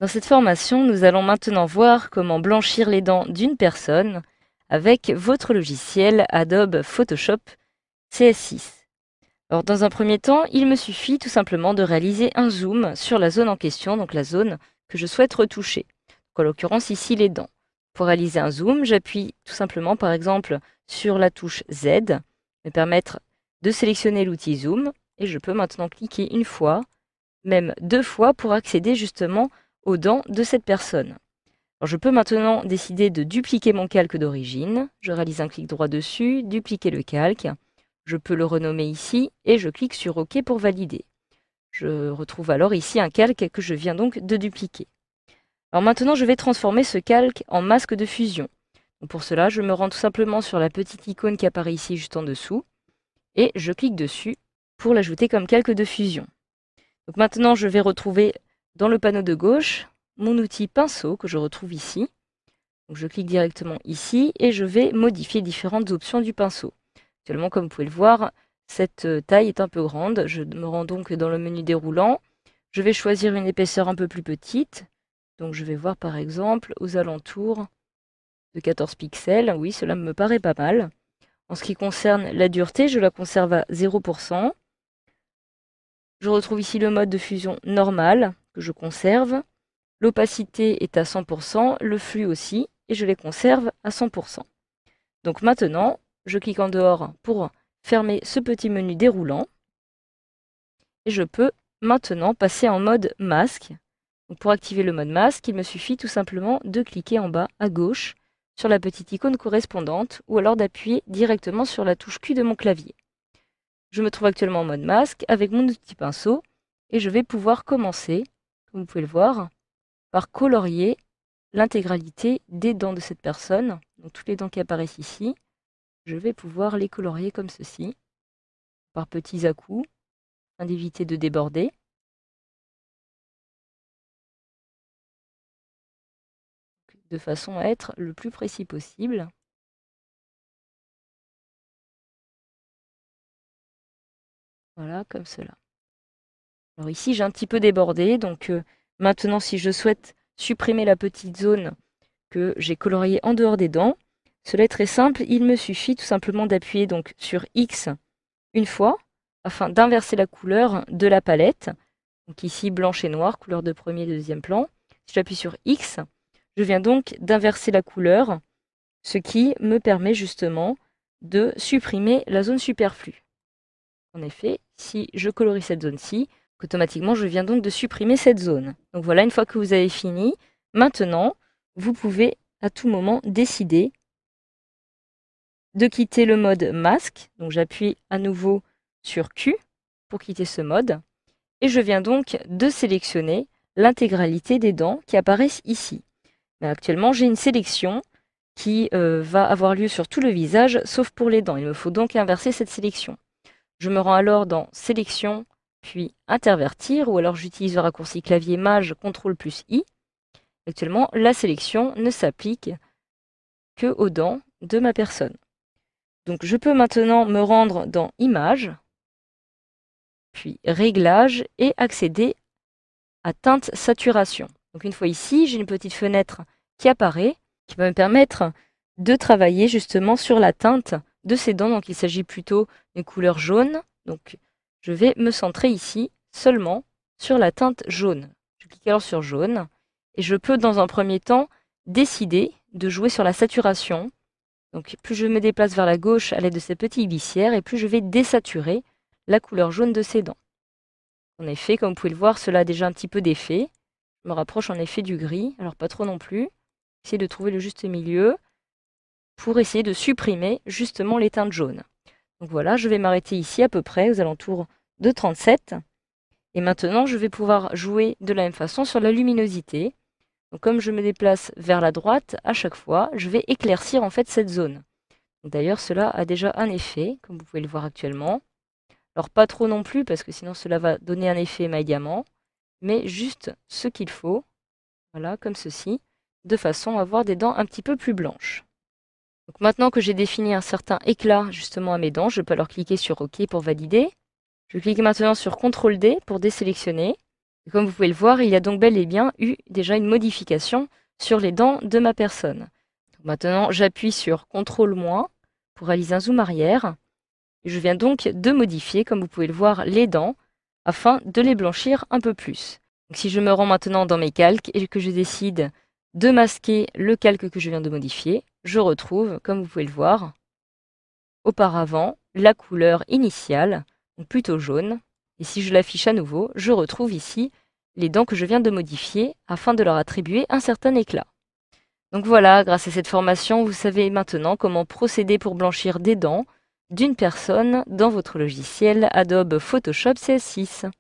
Dans cette formation, nous allons maintenant voir comment blanchir les dents d'une personne avec votre logiciel Adobe Photoshop CS6. Alors, dans un premier temps, il me suffit tout simplement de réaliser un zoom sur la zone en question, donc la zone que je souhaite retoucher. Donc, en l'occurrence, ici, les dents. Pour réaliser un zoom, j'appuie tout simplement, par exemple, sur la touche Z, me permettre de sélectionner l'outil zoom, et je peux maintenant cliquer une fois, même deux fois, pour accéder justement aux dents de cette personne. Alors, je peux maintenant décider de dupliquer mon calque d'origine. Je réalise un clic droit dessus, dupliquer le calque. Je peux le renommer ici et je clique sur OK pour valider. Je retrouve alors ici un calque que je viens donc de dupliquer. Alors maintenant, je vais transformer ce calque en masque de fusion. Donc pour cela, je me rends tout simplement sur la petite icône qui apparaît ici juste en dessous et je clique dessus pour l'ajouter comme calque de fusion. Donc maintenant, je vais retrouver dans le panneau de gauche mon outil pinceau que je retrouve ici. Donc je clique directement ici et je vais modifier différentes options du pinceau. Actuellement, comme vous pouvez le voir, cette taille est un peu grande. Je me rends donc dans le menu déroulant. Je vais choisir une épaisseur un peu plus petite. Donc je vais voir par exemple aux alentours de 14 pixels. Oui, cela me paraît pas mal. En ce qui concerne la dureté, je la conserve à 0%. Je retrouve ici le mode de fusion normal que je conserve. L'opacité est à 100%, le flux aussi, et je les conserve à 100%. Donc maintenant, je clique en dehors pour fermer ce petit menu déroulant. Et je peux maintenant passer en mode masque. Donc pour activer le mode masque, il me suffit tout simplement de cliquer en bas à gauche sur la petite icône correspondante ou alors d'appuyer directement sur la touche Q de mon clavier. Je me trouve actuellement en mode masque avec mon outil pinceau et je vais pouvoir commencer, comme vous pouvez le voir, par colorier l'intégralité des dents de cette personne. Donc toutes les dents qui apparaissent ici, je vais pouvoir les colorier comme ceci, par petits à-coups, afin d'éviter de déborder. De façon à être le plus précis possible. Voilà, comme cela. Alors ici, j'ai un petit peu débordé, donc maintenant, si je souhaite supprimer la petite zone que j'ai coloriée en dehors des dents, cela est très simple, il me suffit tout simplement d'appuyer donc sur X une fois, afin d'inverser la couleur de la palette. Donc ici, blanche et noire, couleur de premier et de deuxième plan. Si j'appuie sur X, je viens donc d'inverser la couleur, ce qui me permet justement de supprimer la zone superflue. En effet, si je colorie cette zone-ci, automatiquement je viens donc de supprimer cette zone. Donc voilà, une fois que vous avez fini, maintenant, vous pouvez à tout moment décider de quitter le mode masque. Donc j'appuie à nouveau sur Q pour quitter ce mode. Et je viens donc de sélectionner l'intégralité des dents qui apparaissent ici. Mais actuellement, j'ai une sélection qui va avoir lieu sur tout le visage, sauf pour les dents. Il me faut donc inverser cette sélection. Je me rends alors dans Sélection, puis Intervertir, ou alors j'utilise le raccourci clavier Maj CTRL plus I. Actuellement, la sélection ne s'applique que aux dents de ma personne. Donc je peux maintenant me rendre dans Images, puis Réglages et accéder à Teinte Saturation. Donc une fois ici, j'ai une petite fenêtre qui apparaît, qui va me permettre de travailler justement sur la teinte de ces dents. Donc il s'agit plutôt d'une couleur jaune. Donc je vais me centrer ici seulement sur la teinte jaune. Je clique alors sur jaune et je peux dans un premier temps décider de jouer sur la saturation. Donc plus je me déplace vers la gauche à l'aide de ces petites glissières et plus je vais désaturer la couleur jaune de ces dents. En effet, comme vous pouvez le voir, cela a déjà un petit peu d'effet. Je me rapproche en effet du gris, alors pas trop non plus. Essayer de trouver le juste milieu pour essayer de supprimer justement les teintes jaunes. Donc voilà, je vais m'arrêter ici à peu près aux alentours de 37. Et maintenant, je vais pouvoir jouer de la même façon sur la luminosité. Donc comme je me déplace vers la droite, à chaque fois, je vais éclaircir en fait cette zone. D'ailleurs, cela a déjà un effet, comme vous pouvez le voir actuellement. Alors pas trop non plus, parce que sinon cela va donner un effet émail diamant, mais juste ce qu'il faut, voilà, comme ceci, de façon à avoir des dents un petit peu plus blanches. Donc maintenant que j'ai défini un certain éclat justement à mes dents, je peux alors cliquer sur OK pour valider. Je clique maintenant sur CTRL D pour désélectionner. Et comme vous pouvez le voir, il y a donc bel et bien eu déjà une modification sur les dents de ma personne. Donc maintenant, j'appuie sur CTRL- pour réaliser un zoom arrière. Et je viens donc de modifier, comme vous pouvez le voir, les dents afin de les blanchir un peu plus. Donc si je me rends maintenant dans mes calques et que je décide de masquer le calque que je viens de modifier, je retrouve, comme vous pouvez le voir, auparavant la couleur initiale, donc plutôt jaune. Et si je l'affiche à nouveau, je retrouve ici les dents que je viens de modifier afin de leur attribuer un certain éclat. Donc voilà, grâce à cette formation, vous savez maintenant comment procéder pour blanchir des dents d'une personne dans votre logiciel Adobe Photoshop CS6.